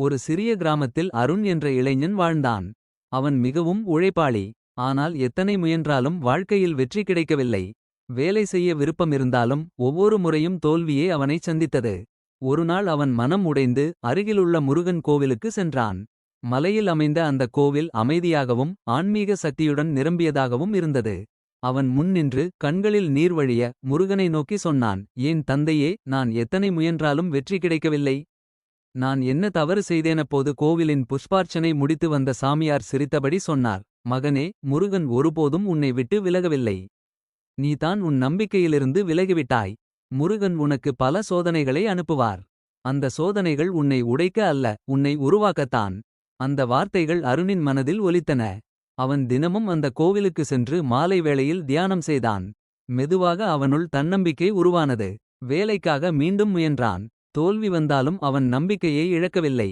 ஒரு சிறிய கிராமத்தில் அருண் என்ற இளைஞன் வாழ்ந்தான். அவன் மிகவும் உழைப்பாளி. ஆனால் எத்தனை முயன்றாலும் வாழ்க்கையில் வெற்றி கிடைக்கவில்லை. வேலை செய்ய விருப்பமிருந்தாலும் ஒவ்வொரு முறையும் தோல்வியே அவனைச் சந்தித்தது. ஒருநாள் அவன் மனம் உடைந்து அருகிலுள்ள முருகன் கோவிலுக்கு சென்றான். மலையில் அமைந்த அந்த கோவில் அமைதியாகவும் ஆன்மீக சக்தியுடன் நிரம்பியதாகவும் இருந்தது. அவன் முன் நின்று கண்களில் நீர் வழிய முருகனை நோக்கி சொன்னான். ஏன் தந்தையே, நான் எத்தனை முயன்றாலும் வெற்றி கிடைக்கவில்லை. நான் என்ன தவறு செய்தேனப்போது? கோவிலின் புஷ்பார்ச்சனை முடித்து வந்த சாமியார் சிரித்தபடி சொன்னார். மகனே, முருகன் ஒருபோதும் உன்னை விட்டு விலகவில்லை. நீதான் உன் நம்பிக்கையிலிருந்து விலகிவிட்டாய். முருகன் உனக்கு பல சோதனைகளை அனுப்புவார். அந்த சோதனைகள் உன்னை உடைக்க அல்ல, உன்னை உருவாக்கத்தான். அந்த வார்த்தைகள் அருணின் மனதில் ஒலித்தன. அவன் தினமும் அந்த கோவிலுக்கு சென்று மாலை வேளையில் தியானம் செய்தான். மெதுவாக அவனுள் தன்னம்பிக்கை உருவானது. வேலைக்காக மீண்டும் முயன்றான். தோல்வி வந்தாலும் அவன் நம்பிக்கையை இழக்கவில்லை.